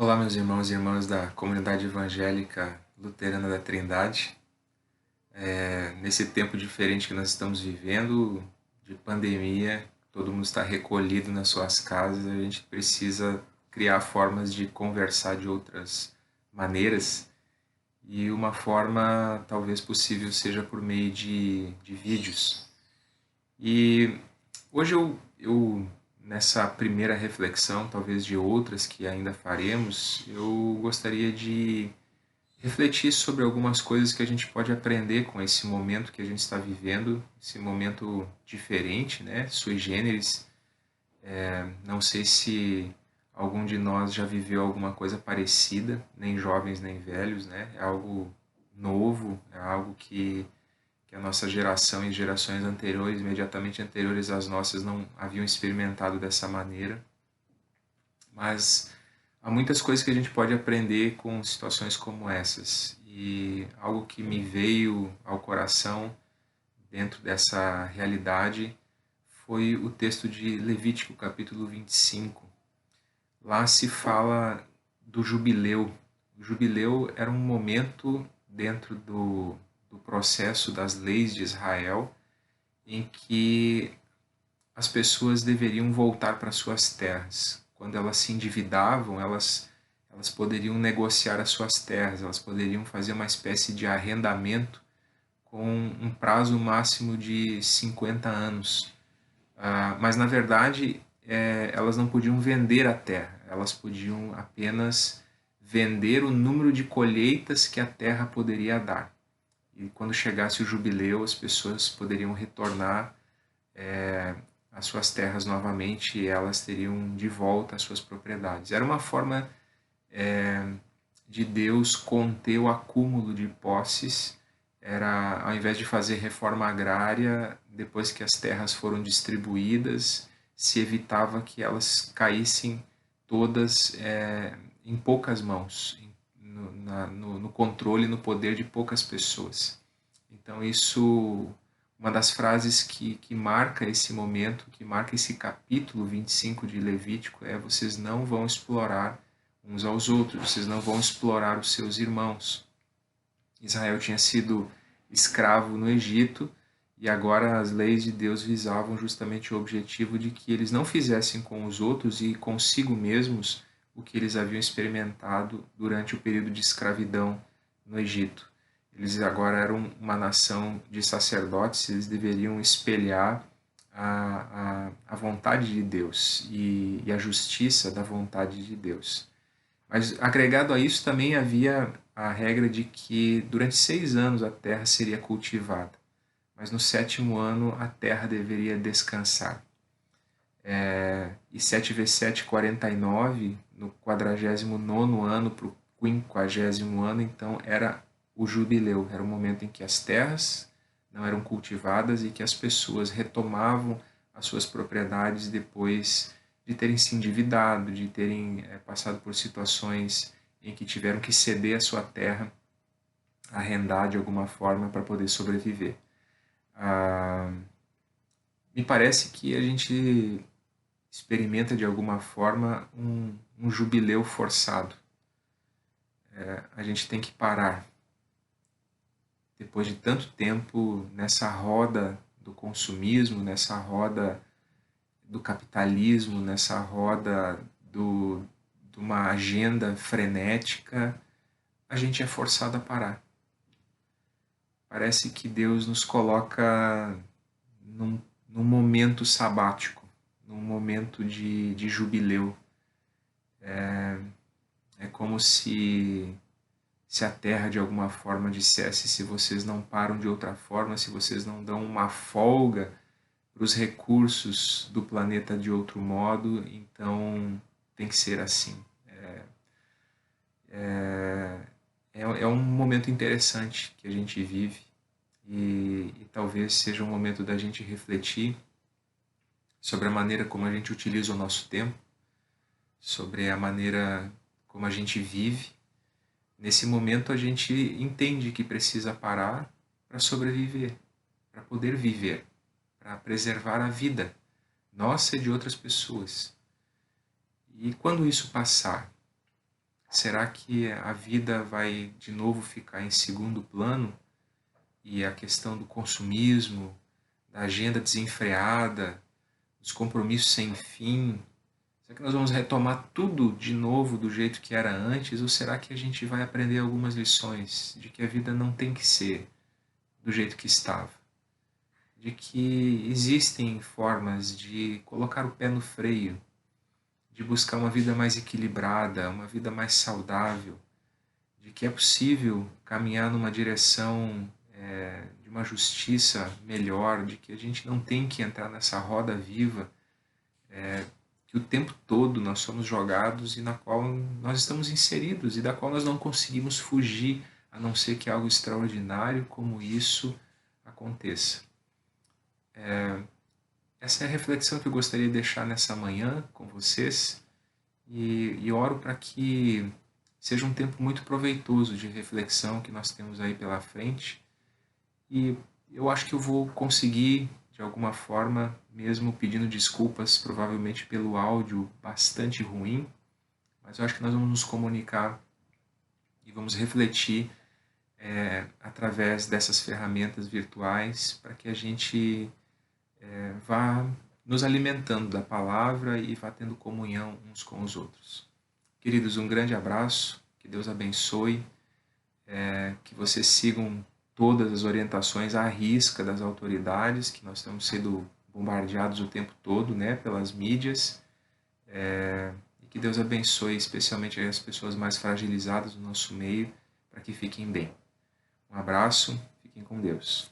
Olá, meus irmãos e irmãs da comunidade evangélica luterana da Trindade. Nesse tempo diferente que nós estamos vivendo, de pandemia, todo mundo está recolhido nas suas casas, a gente precisa criar formas de conversar de outras maneiras. E uma forma talvez possível seja por meio de vídeos. E hoje nessa primeira reflexão, talvez de outras que ainda faremos, eu gostaria de refletir sobre algumas coisas que a gente pode aprender com esse momento que a gente está vivendo, esse momento diferente, né, sui generis. Não sei se algum de nós já viveu alguma coisa parecida, nem jovens nem velhos, né? É algo novo, é algo que a nossa geração e gerações anteriores, imediatamente anteriores às nossas, não haviam experimentado dessa maneira. Mas há muitas coisas que a gente pode aprender com situações como essas. E algo que me veio ao coração dentro dessa realidade foi o texto de Levítico, capítulo 25. Lá se fala do jubileu. O jubileu era um momento dentro do processo das leis de Israel em que as pessoas deveriam voltar para suas terras. Quando elas se endividavam, elas poderiam negociar as suas terras, elas poderiam fazer uma espécie de arrendamento com um prazo máximo de 50 anos. Mas, na verdade, elas não podiam vender a terra, elas podiam apenas vender o número de colheitas que a terra poderia dar. E quando chegasse o jubileu, as pessoas poderiam retornar as suas terras novamente e elas teriam de volta as suas propriedades. Era uma forma de Deus conter o acúmulo de posses. Era, ao invés de fazer reforma agrária, depois que as terras foram distribuídas, se evitava que elas caíssem todas em poucas mãos, no controle e no poder de poucas pessoas. Então isso, uma das frases que marca esse momento, que marca esse capítulo 25 de Levítico é: vocês não vão explorar uns aos outros, vocês não vão explorar os seus irmãos. Israel tinha sido escravo no Egito e agora as leis de Deus visavam justamente o objetivo de que eles não fizessem com os outros e consigo mesmos o que eles haviam experimentado durante o período de escravidão no Egito. Eles agora eram uma nação de sacerdotes, eles deveriam espelhar a vontade de Deus e a justiça da vontade de Deus. Mas agregado a isso também havia a regra de que durante 6 anos a terra seria cultivada, mas no sétimo ano a terra deveria descansar. E 7 vezes 7, 49, no 49º ano para o 50º ano, então era o jubileu, era o momento em que as terras não eram cultivadas e que as pessoas retomavam as suas propriedades depois de terem se endividado, de terem passado por situações em que tiveram que ceder a sua terra, arrendar de alguma forma para poder sobreviver. Me parece que a gente experimenta de alguma forma um jubileu forçado. A gente tem que parar. Depois de tanto tempo nessa roda do consumismo, nessa roda do capitalismo, nessa roda de uma agenda frenética, a gente é forçado a parar. Parece que Deus nos coloca num momento sabático, num momento de jubileu. É como se a Terra de alguma forma dissesse: se vocês não param de outra forma, se vocês não dão uma folga para os recursos do planeta de outro modo, então tem que ser assim. É um momento interessante que a gente vive e talvez seja um momento da gente refletir sobre a maneira como a gente utiliza o nosso tempo, sobre a maneira como a gente vive. Nesse momento a gente entende que precisa parar para sobreviver, para poder viver, para preservar a vida nossa e de outras pessoas. E quando isso passar, Será que a vida vai de novo ficar em segundo plano e a questão do consumismo, da agenda desenfreada, dos compromissos sem fim, será que nós vamos retomar tudo de novo do jeito que era antes? Ou será que a gente vai aprender algumas lições de que a vida não tem que ser do jeito que estava? De que existem formas de colocar o pé no freio, de buscar uma vida mais equilibrada, uma vida mais saudável, de que é possível caminhar numa direção de uma justiça melhor, de que a gente não tem que entrar nessa roda viva que o tempo todo nós somos jogados e na qual nós estamos inseridos e da qual nós não conseguimos fugir, a não ser que algo extraordinário como isso aconteça. Essa é a reflexão que eu gostaria de deixar nessa manhã com vocês e oro para que seja um tempo muito proveitoso de reflexão que nós temos aí pela frente e eu acho que eu vou conseguir, de alguma forma, mesmo pedindo desculpas, provavelmente pelo áudio bastante ruim, mas eu acho que nós vamos nos comunicar e vamos refletir através dessas ferramentas virtuais para que a gente vá nos alimentando da palavra e vá tendo comunhão uns com os outros. Queridos, um grande abraço, que Deus abençoe, que vocês sigam todas as orientações à risca das autoridades, que nós estamos sendo bombardeados o tempo todo, né, pelas mídias, e que Deus abençoe especialmente as pessoas mais fragilizadas do nosso meio, para que fiquem bem. Um abraço, fiquem com Deus.